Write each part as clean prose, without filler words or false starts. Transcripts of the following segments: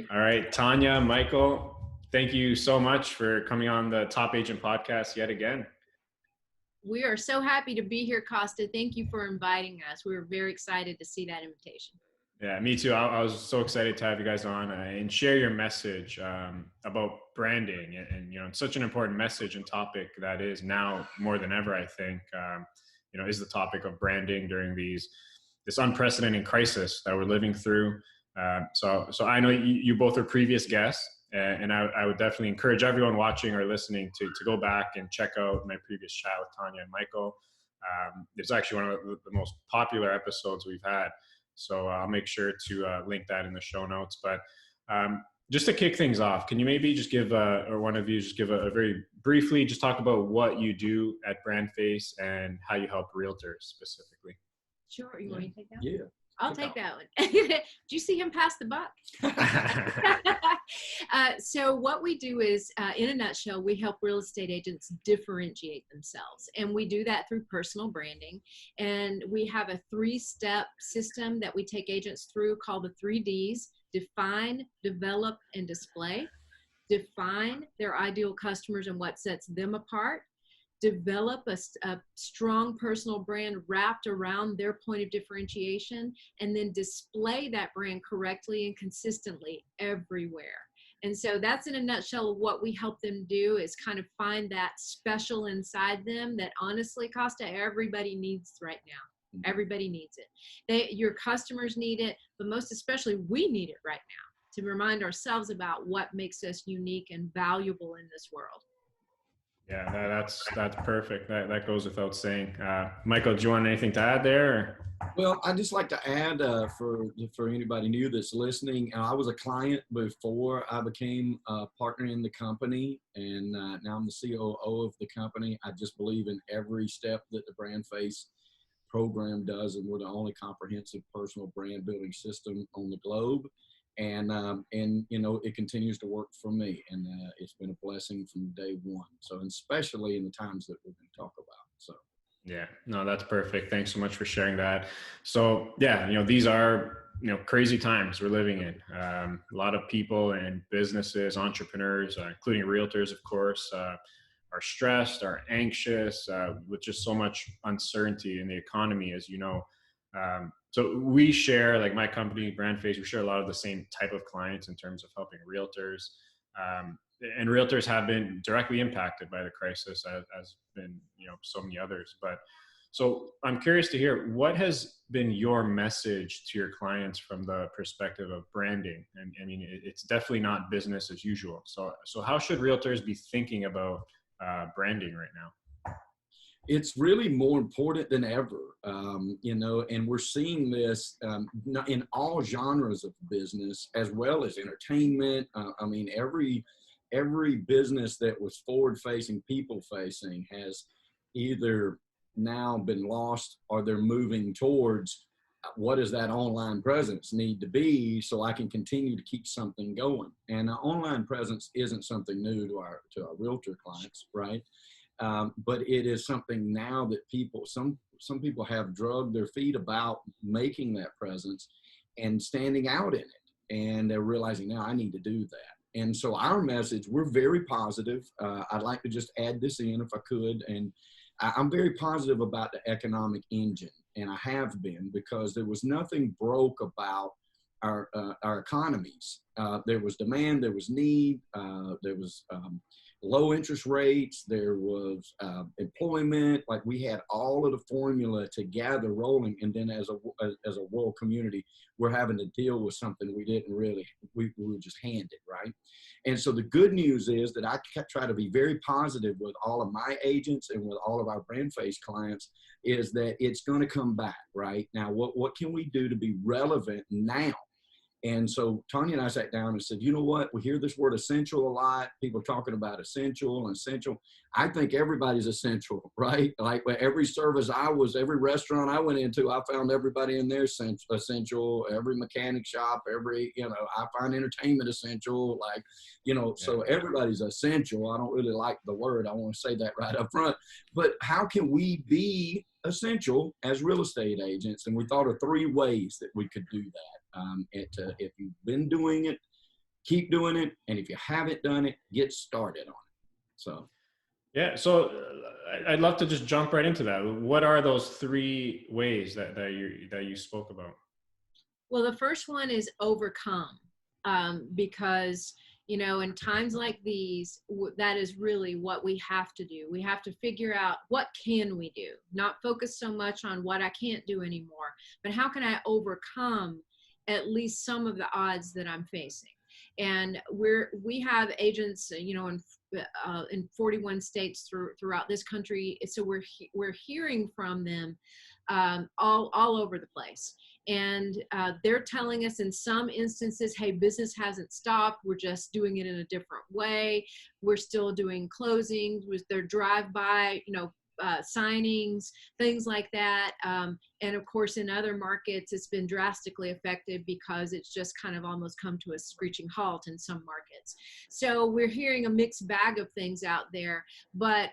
All right, Tonya, Michael, thank you so much for coming on the Top Agent podcast yet again. We are so happy to be here, Costa. Thank you for inviting us. We were very excited to see that invitation. Yeah, me too. I was so excited to have you guys on and share your message about branding, and it's such an important message and topic that is now more than ever. I think is the topic of branding during this unprecedented crisis that we're living through. So I know you both are previous guests, and I would definitely encourage everyone watching or listening to go back and check out my previous chat with Tonya and Michael. It's actually one of the most popular episodes we've had. So I'll make sure to link that in the show notes. But just to kick things off, can you maybe just give, or one of you just give a very briefly, just talk about what you do at BrandFace and how you help realtors specifically? Sure. You want me to take that? Yeah. I'll take that one. Did you see him pass the buck? So what we do is, in a nutshell, we help real estate agents differentiate themselves. And we do that through personal branding. And we have a 3-step system that we take agents through called the 3 Ds: define, develop, and display. Define their ideal customers and what sets them apart. Develop a strong personal brand wrapped around their point of differentiation, and then display that brand correctly and consistently everywhere. And so that's in a nutshell what we help them do, is kind of find that special inside them that honestly, Costa, everybody needs right now. Everybody needs it. Your customers need it, but most especially we need it right now to remind ourselves about what makes us unique and valuable in this world. Yeah, that's perfect. That goes without saying. Michael, do you want anything to add there? Well, I'd just like to add for anybody new that's listening, I was a client before I became a partner in the company, and now I'm the COO of the company. I just believe in every step that the BrandFace program does, and we're the only comprehensive personal brand building system on the globe. And it continues to work for me, and it's been a blessing from day one. So, and especially in the times that we're going to talk about. So, yeah, no, that's perfect. Thanks so much for sharing that. So, yeah, these are crazy times we're living in. A lot of people and businesses, entrepreneurs, including realtors, of course, are stressed, are anxious, with just so much uncertainty in the economy, as you know. So we share, like my company, BrandFace, we share a lot of the same type of clients in terms of helping realtors. And realtors have been directly impacted by the crisis, as been, so many others. But so I'm curious to hear, what has been your message to your clients from the perspective of branding? And I mean, it's definitely not business as usual. So how should realtors be thinking about branding right now? It's really more important than ever, and we're seeing this in all genres of business, as well as entertainment. I mean, every business that was forward-facing, people-facing has either now been lost, or they're moving towards what does that online presence need to be so I can continue to keep something going. And an online presence isn't something new to our realtor clients, right? But it is something now that some people have drugged their feet about making that presence and standing out in it. And they're realizing now I need to do that. And so our message, we're very positive. I'd like to just add this in if I could. And I'm very positive about the economic engine. And I have been, because there was nothing broke about our economies. There was demand, there was need, there was low interest rates, there was employment. Like, we had all of the formula together rolling, and then as a world community, we're having to deal with something we were just handed, right? And so the good news is that I try to be very positive with all of my agents and with all of our BrandFace clients, is that it's going to come back, right? Now, what can we do to be relevant now? And so Tonya and I sat down and said, you know what? We hear this word essential a lot. People talking about essential. I think everybody's essential, right? Like, every service every restaurant I went into, I found everybody in there essential. Every mechanic shop, I find entertainment essential. So everybody's essential. I don't really like the word. I want to say that right up front. But how can we be essential as real estate agents? And we thought of 3 ways that we could do that. If you've been doing it, keep doing it. And if you haven't done it, get started on it. So. Yeah. So I'd love to just jump right into that. What are those 3 ways that you spoke about? Well, the first one is overcome, because, you know, in times like these, that is really what we have to do. We have to figure out what can we do, not focus so much on what I can't do anymore, but how can I overcome at least some of the odds that I'm facing. And we have agents, you know, in 41 states throughout this country. So we're hearing from them all over the place. And they're telling us in some instances, hey, business hasn't stopped. We're just doing it in a different way. We're still doing closings with their drive-by, you know, signings, things like that. And of course, in other markets, it's been drastically affected because it's just kind of almost come to a screeching halt in some markets. So we're hearing a mixed bag of things out there. But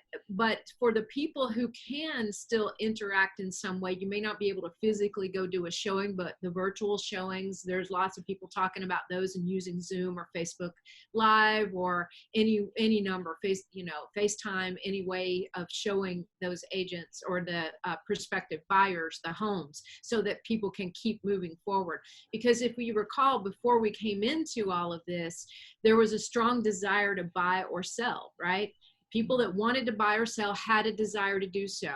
for the people who can still interact in some way, you may not be able to physically go do a showing, but the virtual showings, there's lots of people talking about those and using Zoom or Facebook Live or any number, FaceTime, any way of showing those agents or the prospective buyers the homes so that people can keep moving forward. Because if you recall, before we came into all of this, there was a strong desire to buy or sell, right? People that wanted to buy or sell had a desire to do so.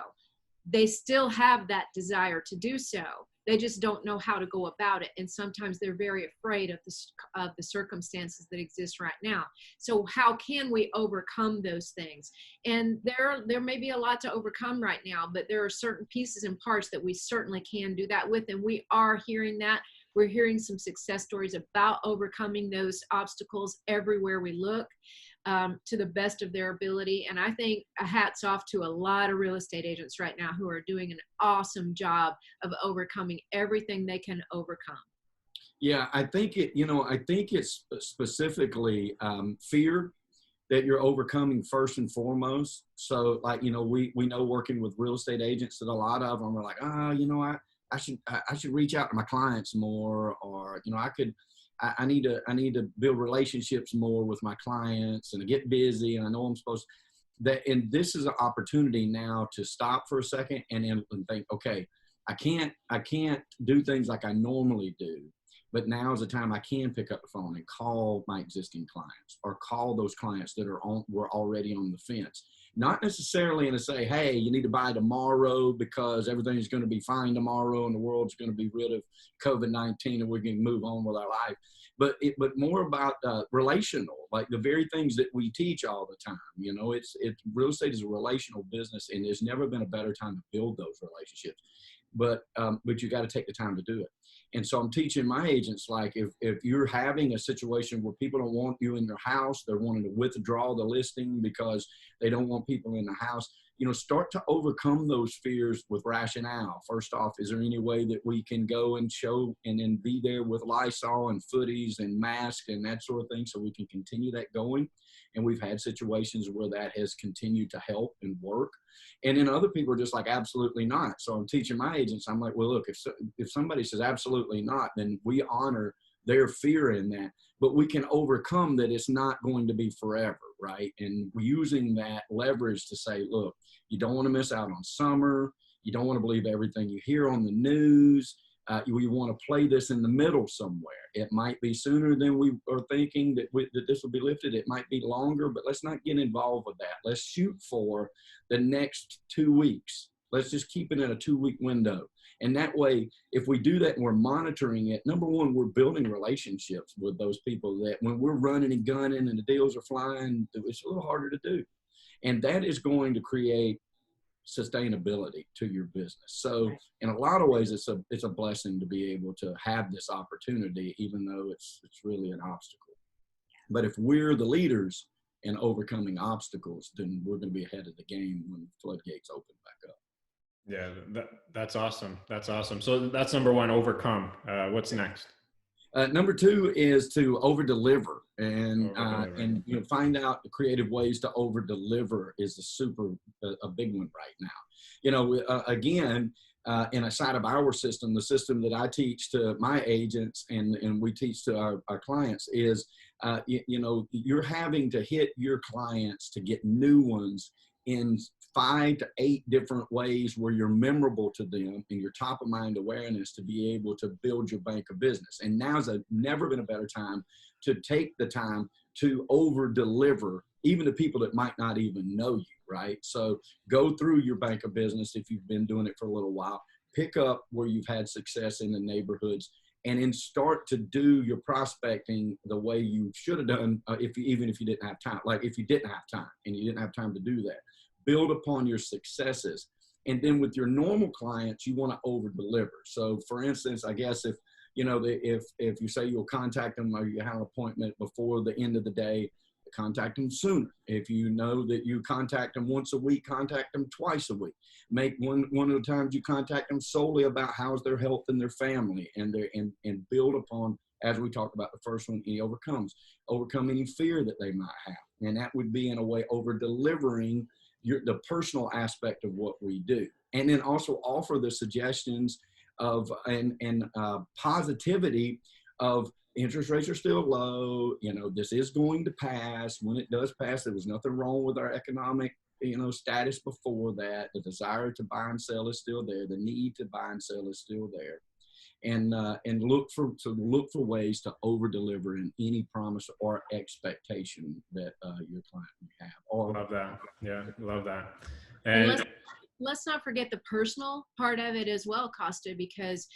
They still have that desire to do so. They just don't know how to go about it. And sometimes they're very afraid of the circumstances that exist right now. So how can we overcome those things? And there may be a lot to overcome right now, but there are certain pieces and parts that we certainly can do that with. And we are hearing that. We're hearing some success stories about overcoming those obstacles everywhere we look. To the best of their ability. And I think a hat's off to a lot of real estate agents right now who are doing an awesome job of overcoming everything they can overcome. Yeah, I think it's specifically fear that you're overcoming first and foremost. So like, we know working with real estate agents that a lot of them are like, I should reach out to my clients more, or, I need to build relationships more with my clients and get busy. And I know I'm supposed to, and this is an opportunity now to stop for a second and think, okay, I can't do things like I normally do, but now is the time I can pick up the phone and call my existing clients or call those clients that were already on the fence. Not necessarily to say, hey, you need to buy tomorrow because everything's going to be fine tomorrow and the world's going to be rid of COVID-19 and we're going to move on with our life. But more about relational, like the very things that we teach all the time. It's real estate is a relational business, and there's never been a better time to build those relationships. But you got to take the time to do it. And so I'm teaching my agents, like if you're having a situation where people don't want you in their house, they're wanting to withdraw the listing because they don't want people in the house, start to overcome those fears with rationale. First off, is there any way that we can go and show and then be there with Lysol and footies and masks and that sort of thing so we can continue that going? And we've had situations where that has continued to help and work. And then other people are just like, absolutely not. So I'm teaching my agents, I'm like, well, look, if somebody says absolutely not, then we honor their fear in that, but we can overcome that it's not going to be forever, right? And we're using that leverage to say, look, you don't want to miss out on summer. You don't want to believe everything you hear on the news. We want to play this in the middle somewhere. It might be sooner than we are thinking that this will be lifted. It might be longer, but let's not get involved with that. Let's shoot for the next 2 weeks. Let's just keep it in a 2-week window. And that way, if we do that and we're monitoring it, number one, we're building relationships with those people that when we're running and gunning and the deals are flying, it's a little harder to do. And that is going to create sustainability to your business. So in a lot of ways, it's a blessing to be able to have this opportunity, even though it's really an obstacle. But if we're the leaders in overcoming obstacles, then we're going to be ahead of the game when the floodgates open back up. Yeah, that's awesome. That's awesome. So that's number one, overcome. What's next? Number two is to over-deliver and find out the creative ways to over-deliver is a big one right now. Again, inside of our system, the system that I teach to my agents and we teach to our clients is you know, you're having to hit your clients to get new ones in 5 to 8 different ways where you're memorable to them and your top of mind awareness to be able to build your bank of business. And now's never been a better time to take the time to over deliver, even to people that might not even know you, right? So go through your bank of business if you've been doing it for a little while, pick up where you've had success in the neighborhoods, and then start to do your prospecting the way you should have done even if you didn't have time. Like if you didn't have time and you didn't have time to do that, build upon your successes. And then with your normal clients, you want to over deliver. So for instance, I guess if, you know, if you say you'll contact them or you have an appointment before the end of the day, contact them sooner. If you know that you contact them once a week, contact them twice a week. Make one of the times you contact them solely about how's their health and their family, and build upon, as we talked about the first one, he overcome any fear that they might have. And that would be in a way over delivering the personal aspect of what we do. And then also offer the suggestions of and positivity of interest rates are still low. You know, this is going to pass. When it does pass, there was nothing wrong with our economic, you know, status before that. The desire to buy and sell is still there. The need to buy and sell is still there. And look for ways to over deliver in any promise or expectation that your client may have. Or love that. Yeah, love that. And let's not forget the personal part of it as well, Costa, because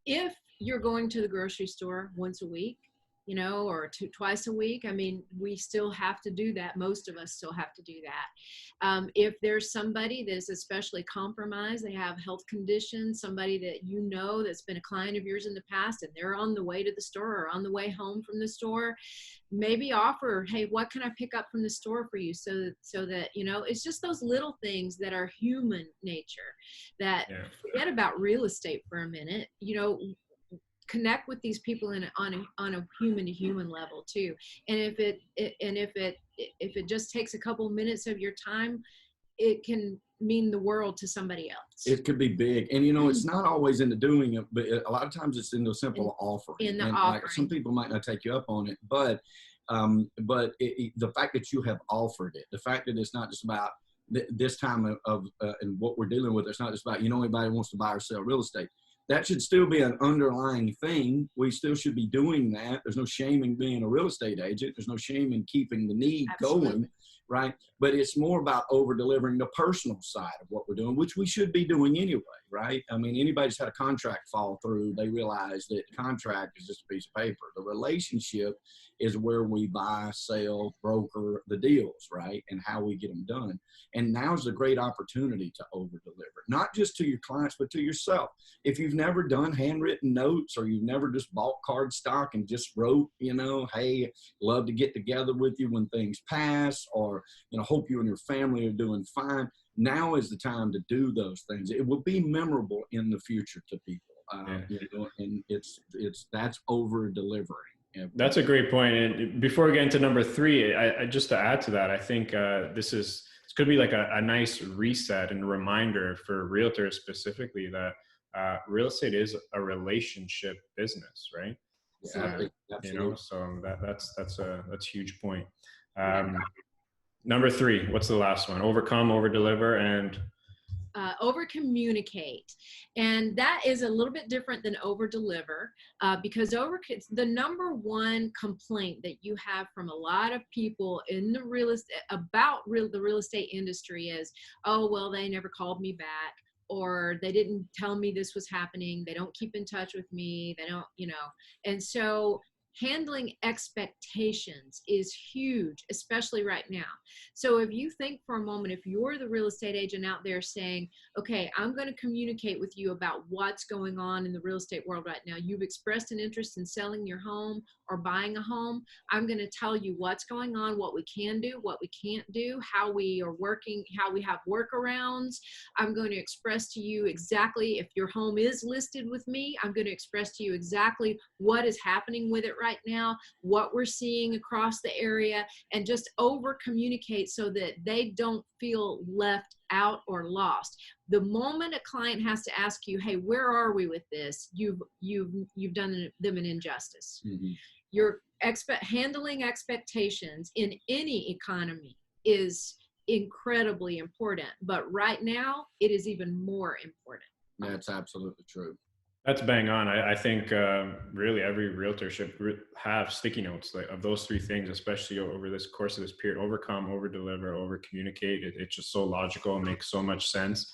if you're going to the grocery store once a week, you know, or twice a week, I mean, we still have to do that. Most of us still have to do that. If there's somebody that's especially compromised, they have health conditions, somebody that you know that's been a client of yours in the past, and they're on the way to the store or on the way home from the store, maybe offer, hey, what can I pick up from the store for you? So that, you know, it's just those little things that are human nature that forget about real estate for a minute, you know, connect with these people on a human to human level too. And if it just takes a couple minutes of your time, it can mean the world to somebody else. It could be big. And, you know, it's not always in the doing it, but a lot of times it's in the simple offering. In the and offering. Like, some people might not take you up on it, but the fact that you have offered it, the fact that it's not just about this time of and what we're dealing with, it's not just about, you know, anybody wants to buy or sell real estate. That should still be an underlying thing. We still should be doing that. There's no shame in being a real estate agent. There's no shame in keeping the need going, right? But it's more about over delivering the personal side of what we're doing, which we should be doing anyway, right? I mean, anybody's had a contract fall through, they realize that contract is just a piece of paper. The relationship is where we buy, sell, broker the deals, right? And how we get them done. And now's a great opportunity to over deliver, not just to your clients, but to yourself. If you've never done handwritten notes, or you've never just bought card stock and just wrote, you know, hey, love to get together with you when things pass, or, you know, hope you and your family are doing fine. Now is the time to do those things. It will be memorable in the future to people, you know, and that's over delivering. That's a great point. And before we get into number 3, I just to add to that, I think this could be like a nice reset and reminder for realtors specifically that real estate is a relationship business, right? Absolutely. You know, so that's a huge point. Number 3, what's the last one? Overcome, over deliver, and over communicate. And that is a little bit different than over deliver, because the number one complaint that you have from a lot of people in the real estate about the real estate industry is, oh, well, they never called me back, or they didn't tell me this was happening. They don't keep in touch with me. They don't, you know, and so handling expectations is huge, especially right now. So if you think for a moment, if you're the real estate agent out there saying, okay, I'm going to communicate with you about what's going on in the real estate world right now. You've expressed an interest in selling your home or buying a home. I'm going to tell you what's going on, what we can do, what we can't do, how we are working, how we have workarounds. I'm going to express to you exactly, if your home is listed with me, I'm going to express to you exactly what is happening with it right now, what we're seeing across the area, and just over communicate so that they don't feel left out or lost. The moment a client has to ask you, hey, where are we with this? You've done them an injustice. Mm-hmm. handling expectations in any economy is incredibly important, but right now it is even more important. That's absolutely true. That's bang on. I think really every realtor should have sticky notes of those three things, especially over this course of this period: overcome, over deliver, over communicate. It's just so logical and makes so much sense.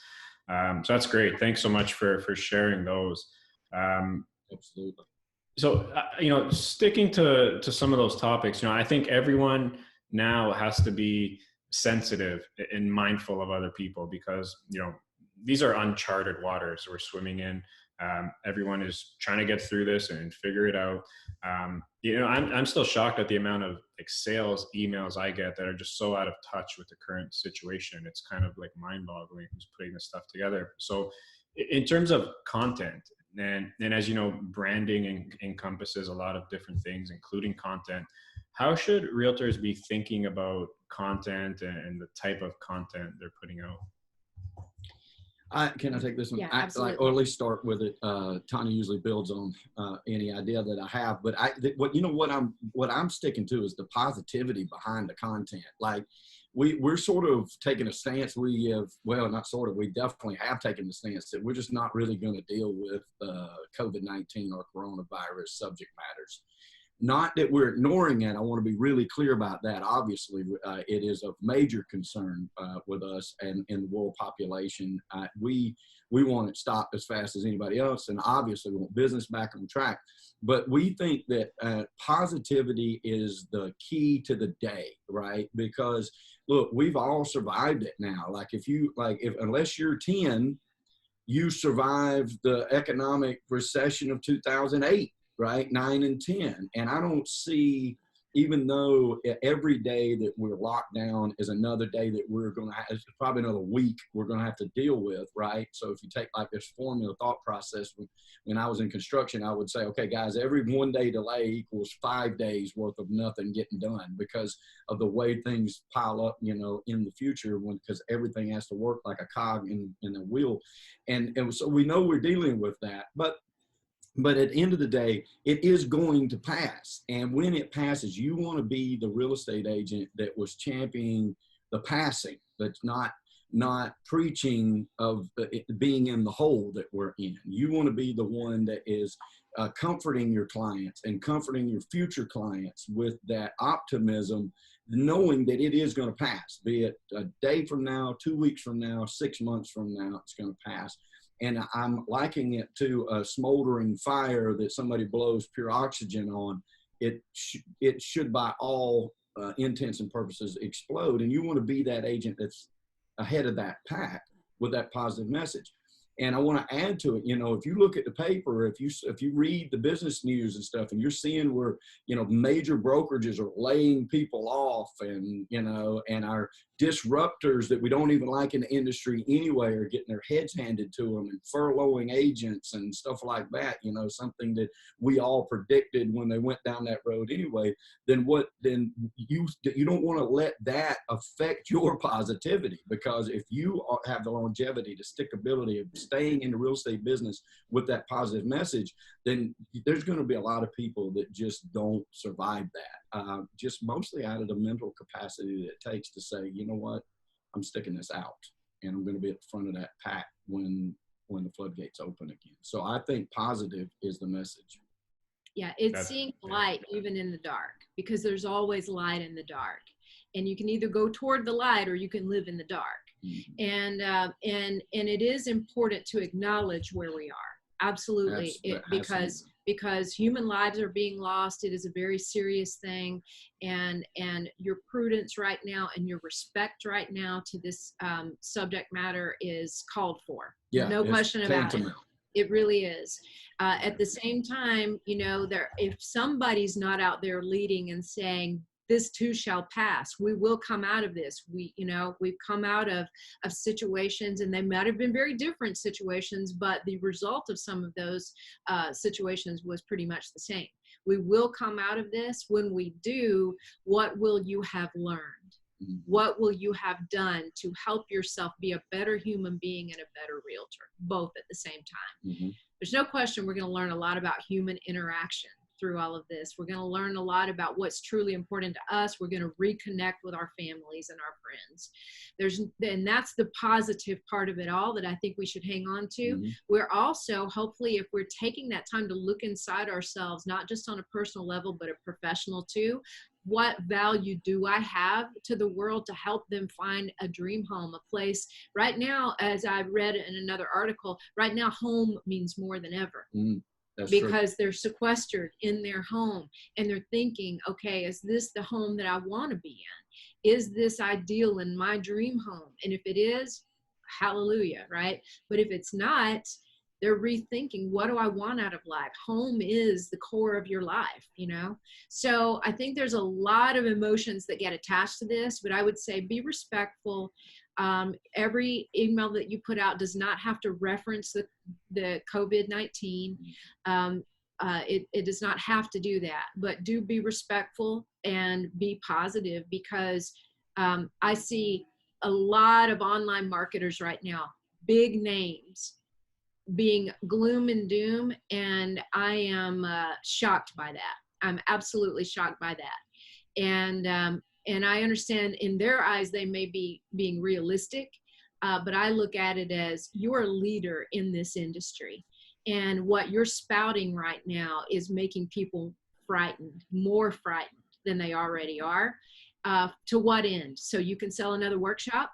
So that's great. Thanks so much for sharing those. Absolutely. So sticking to some of those topics, I think everyone now has to be sensitive and mindful of other people, because these are uncharted waters we're swimming in. Everyone is trying to get through this and figure it out. I'm still shocked at the amount of sales emails I get that are just so out of touch with the current situation. It's kind of mind-boggling who's putting this stuff together. So in terms of content, and as you know, branding encompasses a lot of different things, including content. How should realtors be thinking about content and the type of content they're putting out? Can I take this one? Yeah, absolutely. Or at least start with it. Tonya usually builds on any idea that I have, but what I'm sticking to is the positivity behind the content. We're sort of taking a stance. We definitely have taken the stance that we're just not really going to deal with COVID-19 or coronavirus subject matters. Not that we're ignoring it. I want to be really clear about that. Obviously, it is of major concern with us and in the world population. We want it stopped as fast as anybody else, and obviously we want business back on track. But we think that positivity is the key to the day, right? Because look, we've all survived it now. Unless you're 10, you survived the economic recession of 2008. Right, 9 and 10. And I don't see, even though every day that we're locked down is another day that we're going to have, it's probably another week we're going to have to deal with, right? So if you take this formula thought process, when I was in construction, I would say, okay, guys, every 1 day delay equals 5 days worth of nothing getting done because of the way things pile up, in the future, because everything has to work like a cog in a wheel. And so we know we're dealing with that. But at the end of the day, it is going to pass. And when it passes, you want to be the real estate agent that was championing the passing, that's not preaching of being in the hole that we're in. You want to be the one that is comforting your clients and comforting your future clients with that optimism, knowing that it is going to pass, be it a day from now, 2 weeks from now, 6 months from now, it's going to pass. And I'm likening it to a smoldering fire that somebody blows pure oxygen on. It should, by all intents and purposes, explode. And you want to be that agent that's ahead of that pack with that positive message. And I want to add to it, if you look at the paper, if you read the business news and stuff, and you're seeing where, major brokerages are laying people off, and, and our disruptors that we don't even like in the industry anyway are getting their heads handed to them and furloughing agents and stuff like that, something that we all predicted when they went down that road anyway, then you don't want to let that affect your positivity, because if you have the longevity, the stickability of staying in the real estate business with that positive message, then there's going to be a lot of people that just don't survive that, just mostly out of the mental capacity that it takes to say, you know what, I'm sticking this out and I'm going to be at the front of that pack when the floodgates open again. So I think positive is the message. Yeah, it's seeing light even in the dark, because there's always light in the dark, and you can either go toward the light or you can live in the dark. Mm-hmm. And it is important to acknowledge where we are. Absolutely. Because human lives are being lost. It is a very serious thing. And your prudence right now and your respect right now to this subject matter is called for. Yeah, no question about it. It really is. At the same time, if somebody's not out there leading and saying, this too shall pass, we will come out of this. We've come out of situations, and they might have been very different situations, but the result of some of those situations was pretty much the same. We will come out of this. When we do, what will you have learned? Mm-hmm. What will you have done to help yourself be a better human being and a better realtor, both at the same time? Mm-hmm. There's no question we're going to learn a lot about human interaction. through all of this. We're going to learn a lot about what's truly important to us. We're going to reconnect with our families and our friends. And that's the positive part of it all that I think we should hang on to. Mm-hmm. We're also, hopefully, if we're taking that time to look inside ourselves, not just on a personal level, but a professional too, what value do I have to the world to help them find a dream home, a place? Right now, as I read in another article, right now home means more than ever. Because they're sequestered in their home and they're thinking, okay, is this the home that I want to be in? Is this ideal in my dream home? And if it is, hallelujah, right? But if it's not, they're rethinking, what do I want out of life? Home is the core of your life, you know? So I think there's a lot of emotions that get attached to this, but I would say be respectful. Every email that you put out does not have to reference the COVID-19. It does not have to do that, but do be respectful and be positive, because I see a lot of online marketers right now, big names, being gloom and doom, and I am shocked by that. I'm absolutely shocked by that. And I understand in their eyes they may be being realistic, but I look at it as you're a leader in this industry, and what you're spouting right now is making people frightened, more frightened than they already are. To what end? So you can sell another workshop?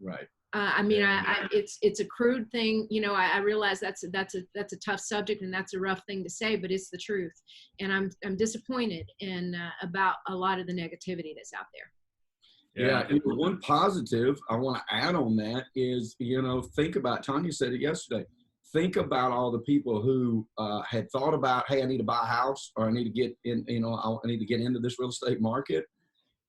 Right. I mean, it's a crude thing, you know. I realize that's a tough subject and that's a rough thing to say, but it's the truth. And I'm disappointed in about a lot of the negativity that's out there. Yeah, and one positive I want to add on that is, you know, think about, Tonya said it yesterday, think about all the people who had thought about, hey, I need to buy a house, or I need to get in, you know, I need to get into this real estate market,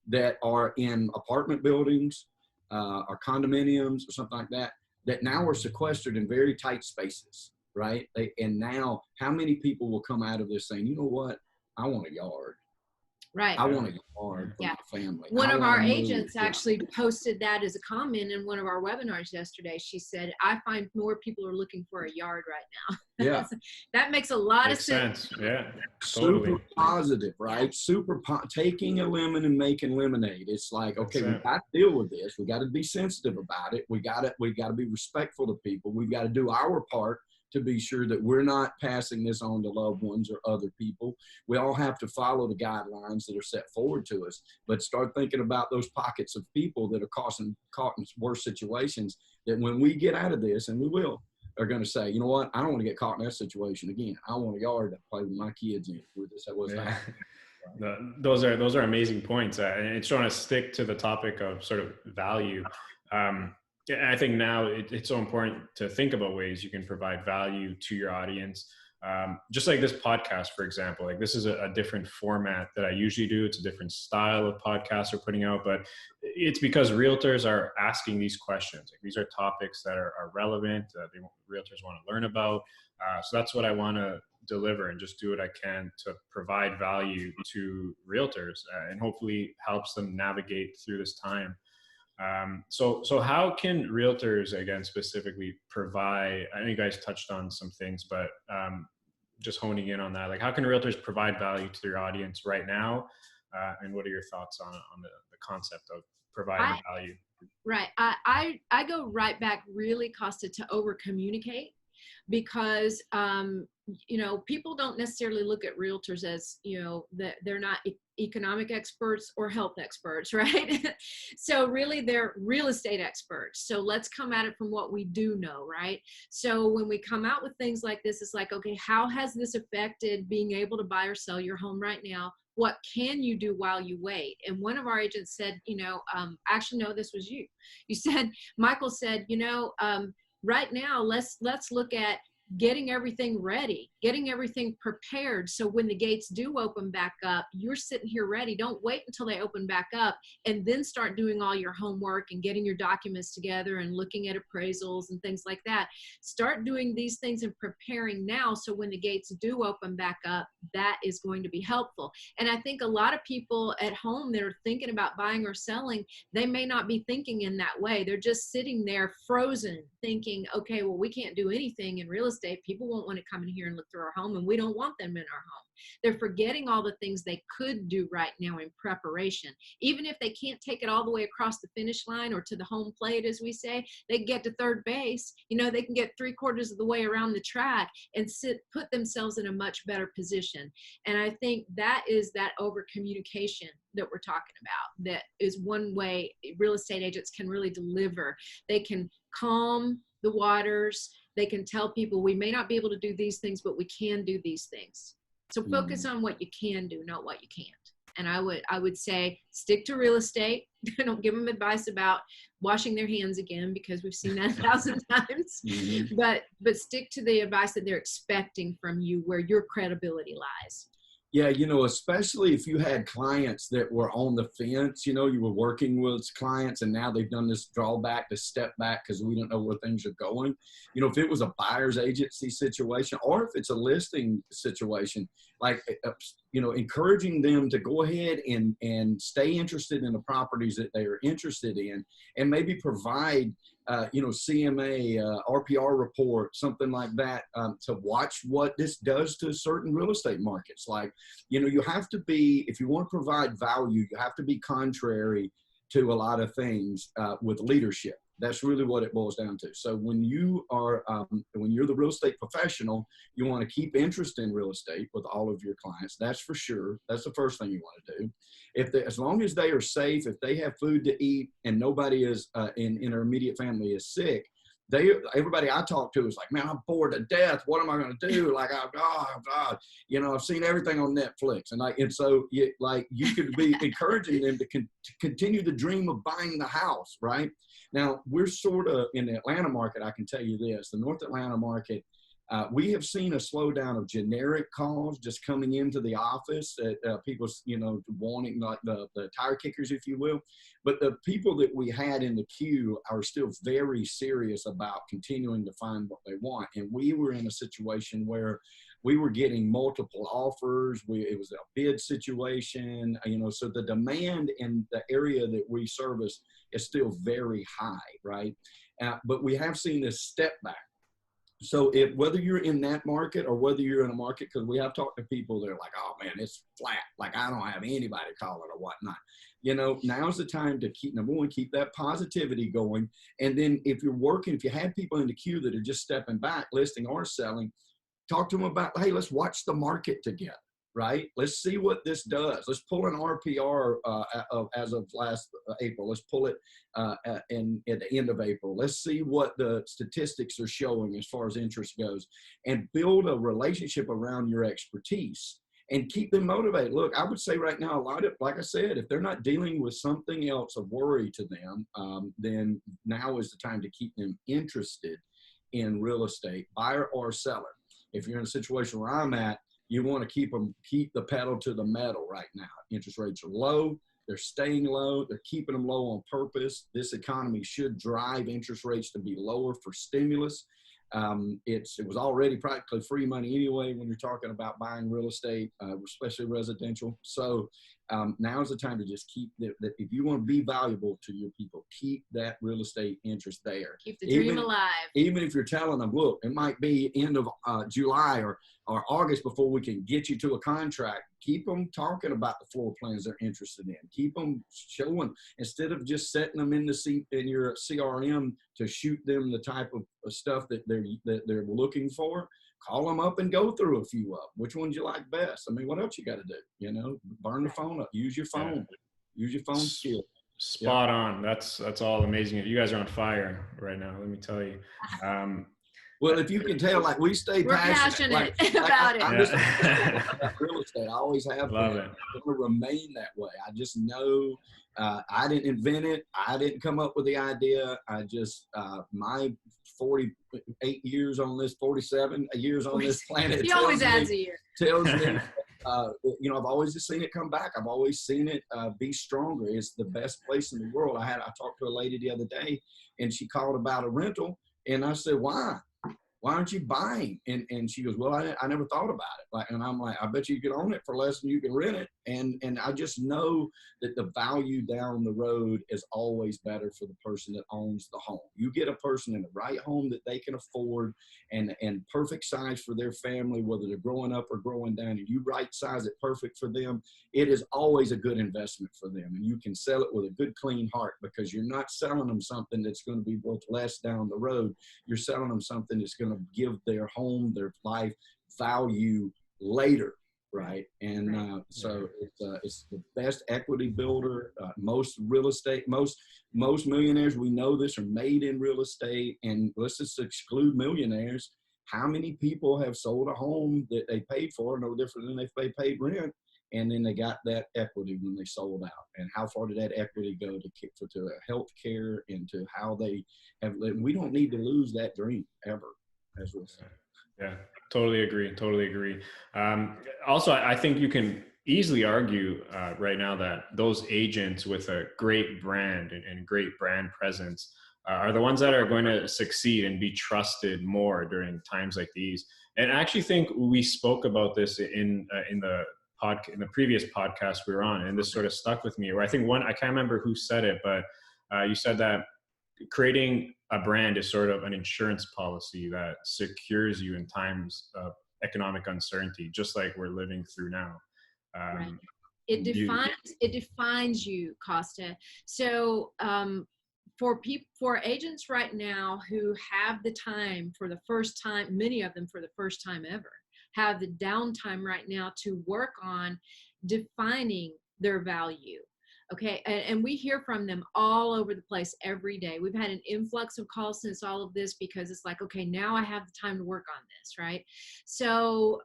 that are in apartment buildings, or condominiums or something like that, that now are sequestered in very tight spaces, right? And now how many people will come out of this saying, you know what, I want a yard. Right. I want a yard for my family. One of our agents actually posted that as a comment in one of our webinars yesterday. She said, I find more people are looking for a yard right now. Yeah. That makes a lot of sense. Yeah. Super positive, right? Taking a lemon and making lemonade. It's like, okay, we got to deal with this. We got to be sensitive about it. We got to be respectful to people. We've got to do our part to be sure that we're not passing this on to loved ones or other people. We all have to follow the guidelines that are set forward to us, but start thinking about those pockets of people that are caught in worse situations, that when we get out of this, and we will, are going to say, you know what, I don't want to get caught in that situation again. I want a yard to play with my kids in. Those are amazing points. And it's trying to stick to the topic of sort of value. I think now it's so important to think about ways you can provide value to your audience. Just like this podcast, for example, like this is a different format that I usually do. It's a different style of podcast we're putting out, but it's because realtors are asking these questions. Like, these are topics that are relevant, realtors want to learn about. So that's what I want to deliver, and just do what I can to provide value to realtors, and hopefully helps them navigate through this time. So how can realtors, again, specifically provide, I know you guys touched on some things, but just honing in on that, like, how can realtors provide value to their audience right now? And what are your thoughts on the concept of providing value? Right. I go right back, really, Costa, to over communicate, because, you know, people don't necessarily look at realtors as, you know, that they're not economic experts or health experts, right? So really they're real estate experts. So let's come at it from what we do know, right? So when we come out with things like this, it's like, okay, how has this affected being able to buy or sell your home right now? What can you do while you wait? And one of our agents said, you know, actually, no, this was you. You said, Michael said, you know, right now, let's look at getting everything ready, getting everything prepared. So when the gates do open back up, you're sitting here ready. Don't wait until they open back up and then start doing all your homework and getting your documents together and looking at appraisals and things like that. Start doing these things and preparing now. So when the gates do open back up, that is going to be helpful. And I think a lot of people at home that are thinking about buying or selling, they may not be thinking in that way. They're just sitting there frozen thinking, okay, well, we can't do anything in real estate estate, people won't want to come in here and look through our home, and we don't want them in our home. They're forgetting all the things they could do right now in preparation. Even if they can't take it all the way across the finish line or to the home plate, as we say, they can get to third base. They can get 3/4 of the way around the track and put themselves in a much better position. And I think that is that over communication that we're talking about. That is one way real estate agents can really deliver. They can calm the waters. They can tell people, we may not be able to do these things, but we can do these things. So focus on what you can do, not what you can't. And I would say stick to real estate. Don't give them advice about washing their hands again, because we've seen that 1,000 times. But stick to the advice that they're expecting from you, where your credibility lies. Yeah, especially if you had clients that were on the fence, you were working with clients and now they've done this drawback to step back because we don't know where things are going. If it was a buyer's agency situation, or if it's a listing situation, like, encouraging them to go ahead and stay interested in the properties that they are interested in, and maybe provide CMA, RPR report, something like that, to watch what this does to certain real estate markets. Like, you have to be, if you want to provide value, you have to be contrary to a lot of things with leadership. That's really what it boils down to. So when you are, when you're the real estate professional, you want to keep interest in real estate with all of your clients. That's for sure. That's the first thing you want to do. As long as they are safe, if they have food to eat and nobody is in their immediate family is sick, everybody I talk to is like, man, I'm bored to death. What am I going to do? Like, I've seen everything on Netflix, and so you could be encouraging them to continue the dream of buying the house, right? Now, we're sort of in the Atlanta market. I can tell you this: the North Atlanta market, we have seen a slowdown of generic calls just coming into the office, people, wanting like the tire kickers, if you will. But the people that we had in the queue are still very serious about continuing to find what they want. And we were in a situation where we were getting multiple offers. It was a bid situation, so the demand in the area that we service is still very high, right? But we have seen this step back. So whether you're in that market or whether you're in a market, because we have talked to people, they're like, oh man, it's flat. Like, I don't have anybody calling or whatnot. Now's the time to keep that positivity going. And then if you have people in the queue that are just stepping back, listing or selling, talk to them about, hey, let's watch the market together, right? Let's see what this does. Let's pull an RPR as of last April. Let's pull it at the end of April. Let's see what the statistics are showing as far as interest goes, and build a relationship around your expertise and keep them motivated. Look, I would say right now, a lot of, like I said, if they're not dealing with something else of worry to them, then now is the time to keep them interested in real estate, buyer or seller. If you're in a situation where I'm at, you want to keep the pedal to the metal right now. Interest rates are low. They're staying low. They're keeping them low on purpose. This economy should drive interest rates to be lower for stimulus. It was already practically free money anyway when you're talking about buying real estate, especially residential. So now's the time to just keep that. If you want to be valuable to your people, keep that real estate interest there. Keep the dream alive. Even if you're telling them, look, it might be end of July or August before we can get you to a contract. Keep them talking about the floor plans they're interested in. Keep them showing, instead of just setting them in your CRM to shoot them the type of stuff that they're looking for. Call them up and go through a few of them. Which ones you like best? I mean, what else you got to do? Burn the phone up. Use your phone. Use your phone skill. Spot on. That's all amazing. You guys are on fire right now. Let me tell you. Well, if you can tell, like, we stay passionate about it. I'm just about real estate. I always have Love been. it. I'm going to remain that way. I just know I didn't invent it. I didn't come up with the idea. I just, my 48 years on this, 47 years on this planet. He always adds a year. Tells me, I've always just seen it come back. I've always seen it be stronger. It's the best place in the world. I talked to a lady the other day, and she called about a rental, and I said, why? why aren't you buying? And she goes, well, I never thought about it. Like, and I'm like, I bet you could own it for less than you can rent it. And I just know that the value down the road is always better for the person that owns the home. You get a person in the right home that they can afford and perfect size for their family, whether they're growing up or growing down, and you right size it perfect for them. It is always a good investment for them. And you can sell it with a good, clean heart, because you're not selling them something that's going to be worth less down the road. You're selling them something that's going to give their home, their life value later, right? And so it's the best equity builder. Most real estate, most millionaires, we know this, are made in real estate. And let's just exclude millionaires. How many people have sold a home that they paid for, no different than if they paid rent, and then they got that equity when they sold out? And how far did that equity go to health care and to how they have lived? We don't need to lose that dream ever, as we'll say. Yeah, totally agree. Totally agree. Also, I think you can easily argue right now that those agents with a great brand and great brand presence are the ones that are going to succeed and be trusted more during times like these. And I actually think we spoke about this in the previous podcast we were on, and this sort of stuck with me. Or I think I can't remember who said it, but you said that creating a brand is sort of an insurance policy that secures you in times of economic uncertainty, just like we're living through now. Right. It defines you, Costa. So for agents right now who have the time for the first time, many of them for the first time ever, have the downtime right now to work on defining their value. Okay. And we hear from them all over the place every day. We've had an influx of calls since all of this, because it's like, okay, now I have the time to work on this. Right. So,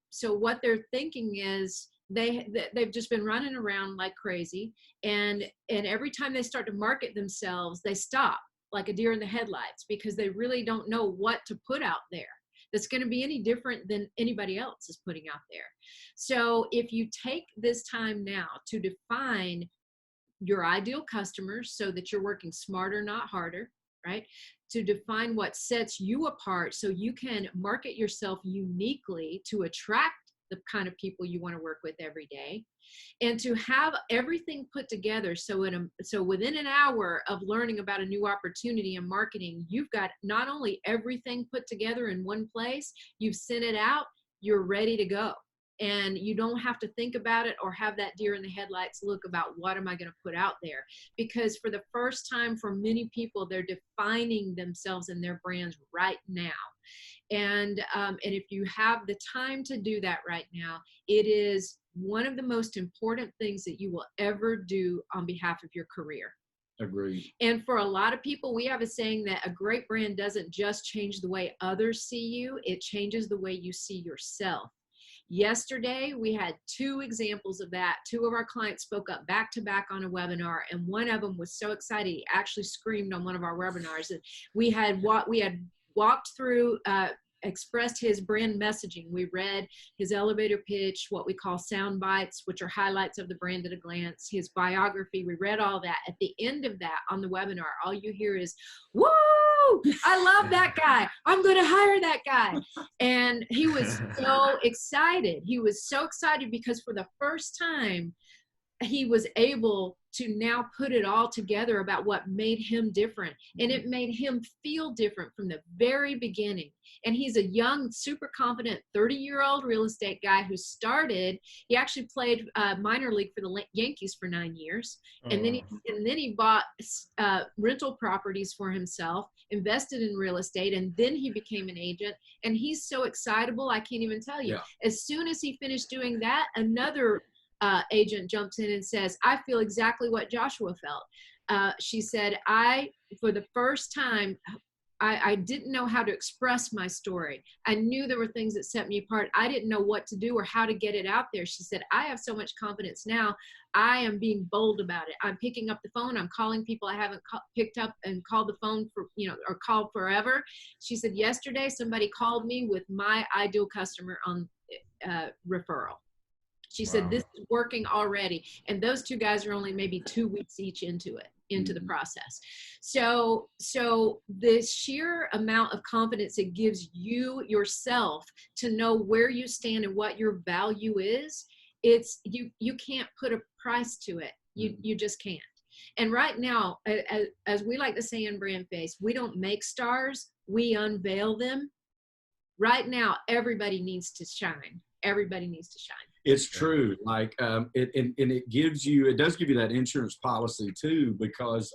so what they're thinking is they've just been running around like crazy. And every time they start to market themselves, they stop like a deer in the headlights, because they really don't know what to put out there that's going to be any different than anybody else is putting out there. So if you take this time now to define your ideal customers so that you're working smarter, not harder, right? To define what sets you apart so you can market yourself uniquely to attract the kind of people you want to work with every day, and to have everything put together. So within an hour of learning about a new opportunity and marketing, you've got not only everything put together in one place, you've sent it out, you're ready to go. And you don't have to think about it or have that deer in the headlights look about what am I going to put out there. Because for the first time for many people, they're defining themselves and their brands right now. And if you have the time to do that right now, it is one of the most important things that you will ever do on behalf of your career. Agreed. And for a lot of people, we have a saying that a great brand doesn't just change the way others see you, it changes the way you see yourself. Yesterday, we had 2 examples of that. 2 of our clients spoke up back to back on a webinar, and one of them was so excited, he actually screamed on one of our webinars. That we had walked through, expressed his brand messaging. We read his elevator pitch, what we call sound bites, which are highlights of the brand at a glance, his biography. We read all that. At the end of that on the webinar, all you hear is, "Woo! I love that guy. I'm going to hire that guy." And he was so excited. He was so excited because for the first time, he was able to now put it all together about what made him different. And it made him feel different from the very beginning. And he's a young, super confident 30-year-old real estate guy who he actually played minor league for the Yankees for 9 years. And then he bought rental properties for himself, invested in real estate, and then he became an agent. And he's so excitable, I can't even tell you. Yeah. As soon as he finished doing that, another agent jumps in and says, "I feel exactly what Joshua felt." She said, for the first time, I didn't know how to express my story. I knew there were things that set me apart. I didn't know what to do or how to get it out there. She said, "I have so much confidence now. I am being bold about it. I'm picking up the phone. I'm calling people I haven't picked up and called the phone for, or called forever." She said, "Yesterday, somebody called me with my ideal customer on referral." She said, Wow. this is working already. And those two guys are only maybe 2 weeks each into the process. So the sheer amount of confidence it gives you yourself to know where you stand and what your value is, you can't put a price to it. You just can't. And right now, as we like to say in BrandFace, we don't make stars, we unveil them. Right now, everybody needs to shine. Everybody needs to shine. It's true. Like, it does give you that insurance policy too, because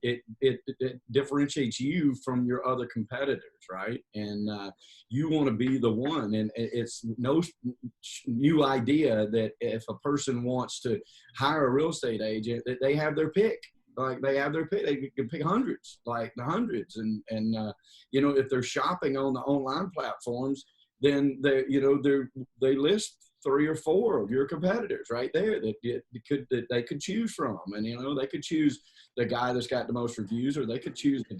it differentiates you from your other competitors, right? And you want to be the one. And it's no new idea that if a person wants to hire a real estate agent, that they have their pick. Like they have their pick, they can pick hundreds, like the hundreds. And if they're shopping on the online platforms, then they list 3 or 4 of your competitors right there that they could choose from. And, they could choose the guy that's got the most reviews, or they could choose the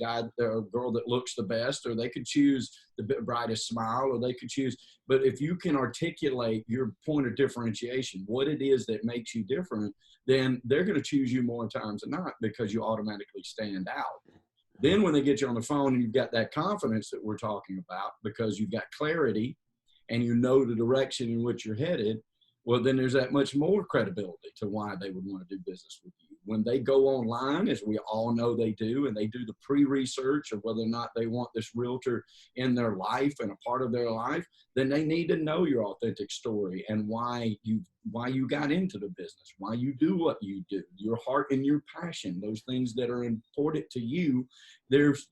girl that looks the best, or they could choose the brightest smile, or they could choose. But if you can articulate your point of differentiation, what it is that makes you different, then they're going to choose you more times than not because you automatically stand out. Then when they get you on the phone and you've got that confidence that we're talking about, because you've got clarity and you know the direction in which you're headed, well, then there's that much more credibility to why they would want to do business with you. When they go online, as we all know they do, and they do the pre-research of whether or not they want this realtor in their life and a part of their life, then they need to know your authentic story and why you got into the business, why you do what you do, your heart and your passion, those things that are important to you. There's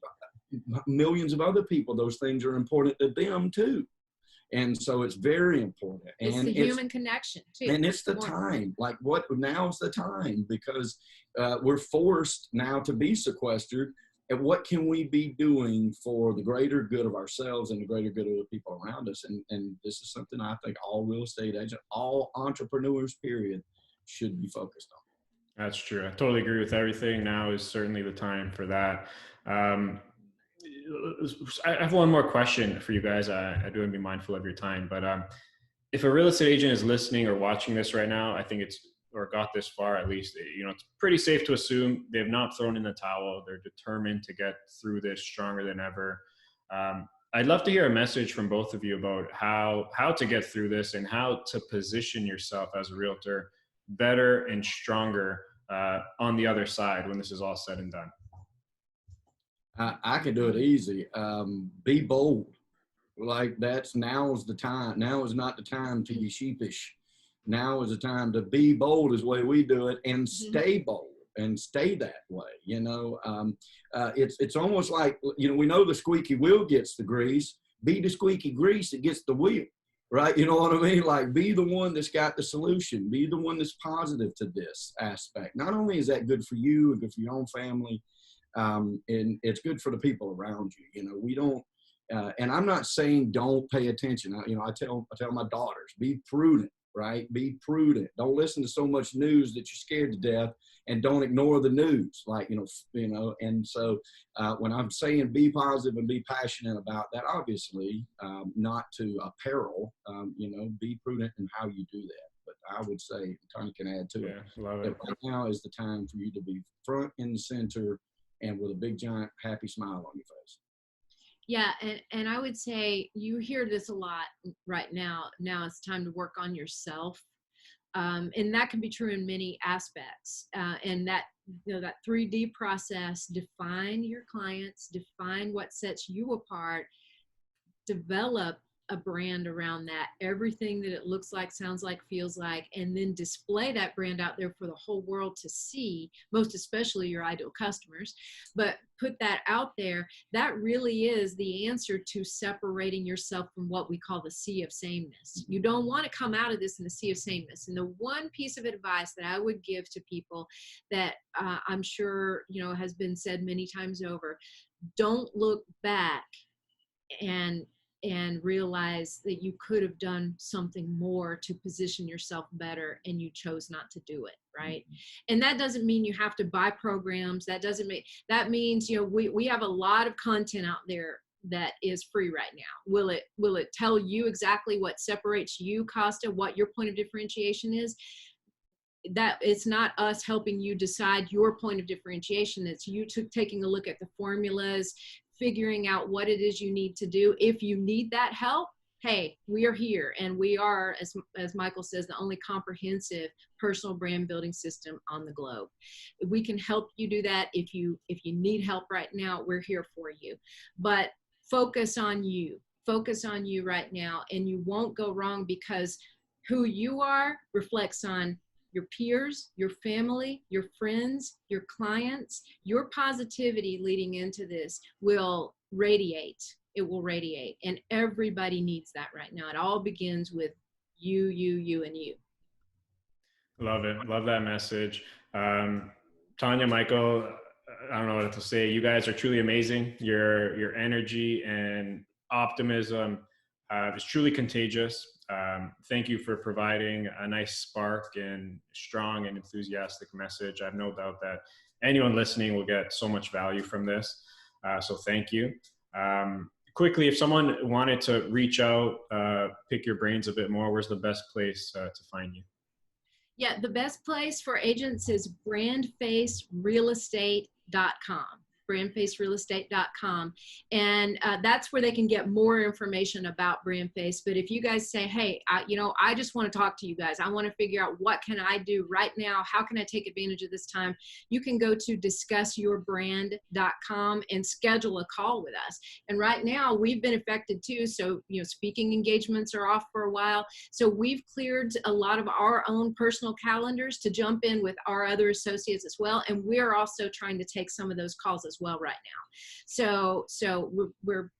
millions of other people, those things are important to them too. And so it's very important. It's and the human connection too. And it's the time. Like now's the time, because we're forced now to be sequestered. And what can we be doing for the greater good of ourselves and the greater good of the people around us? And this is something I think all real estate agents, all entrepreneurs, period, should be focused on. That's true. I totally agree with everything. Now is certainly the time for that. I have one more question for you guys. I do want to be mindful of your time, but if a real estate agent is listening or watching this right now, I think or got this far at least, it's pretty safe to assume they've not thrown in the towel. They're determined to get through this stronger than ever. I'd love to hear a message from both of you about how to get through this and how to position yourself as a realtor better and stronger on the other side when this is all said and done. I can do it easy. Be bold. Like now's the time. Now is not the time to be sheepish. Now is the time to be bold is the way we do it, and stay bold and stay that way. It's almost like, we know the squeaky wheel gets the grease. Be the squeaky grease that gets the wheel, right? You know what I mean? Like, be the one that's got the solution. Be the one that's positive to this aspect. Not only is that good for you and good for your own family, and it's good for the people around you. We don't, and I'm not saying don't pay attention. I tell my daughters, be prudent, right? Be prudent. Don't listen to so much news that you're scared to death, and don't ignore the news. Like, and so when I'm saying be positive and be passionate about that, obviously not to apparel, be prudent in how you do that. But I would say, Tonya can add to it, love that it. right now is the time for you to be front and center and with a big, giant, happy smile on your face. Yeah, and I would say you hear this a lot right now. Now it's time to work on yourself. And that can be true in many aspects. And that 3D process, define your clients, define what sets you apart, develop a brand around that, everything that it looks like, sounds like, feels like, and then display that brand out there for the whole world to see, most especially your ideal customers. But put that out there. That really is the answer to separating yourself from what we call the sea of sameness. You don't want to come out of this in the sea of sameness. And the one piece of advice that I would give to people that I'm sure, has been said many times over, don't look back and realize that you could have done something more to position yourself better, and you chose not to do it, right? And that doesn't mean you have to buy programs. That means, we have a lot of content out there that is free right now? Will it tell you exactly what separates you, Costa, what your point of differentiation is? That it's not us helping you decide your point of differentiation. It's you taking a look at the formulas, figuring out what it is you need to do. If you need that help, hey, we are here, and we are, as Michael says, the only comprehensive personal brand building system on the globe. We can help you do that. If you need help right now, we're here for you. But focus on you. Focus on you right now, and you won't go wrong, because who you are reflects on your peers, your family, your friends, your clients. Your positivity leading into this will radiate. It will radiate. And everybody needs that right now. It all begins with you, and you. Love it. Love that message. Tonya, Michael, I don't know what to say. You guys are truly amazing. Your energy and optimism is truly contagious. Thank you for providing a nice spark and strong and enthusiastic message. I have no doubt that anyone listening will get so much value from this. So thank you. Quickly, if someone wanted to reach out, pick your brains a bit more, where's the best place to find you? Yeah, the best place for agents is BrandFaceRealEstate.com. BrandFaceRealEstate.com. And that's where they can get more information about BrandFace. But if you guys say, hey, I just want to talk to you guys. I want to figure out what can I do right now? How can I take advantage of this time? You can go to discussyourbrand.com and schedule a call with us. And right now we've been affected too. So, speaking engagements are off for a while. So we've cleared a lot of our own personal calendars to jump in with our other associates as well. And we're also trying to take some of those calls as well right now. So we're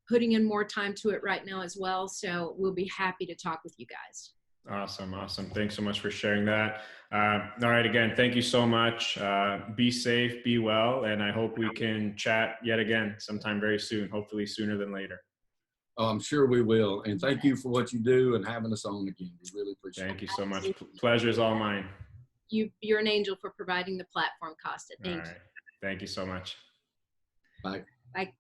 putting in more time to it right now as well. So we'll be happy to talk with you guys. Awesome. Thanks so much for sharing that. All right. Again, thank you so much. Be safe, be well, and I hope we can chat yet again sometime very soon, hopefully sooner than later. Oh, I'm sure we will. And thank you for what you do and having us on again. We really appreciate it. Thank you so much. Pleasure is all mine. You're an angel for providing the platform, Costa. Thank you. Thank you so much. Bye. Bye.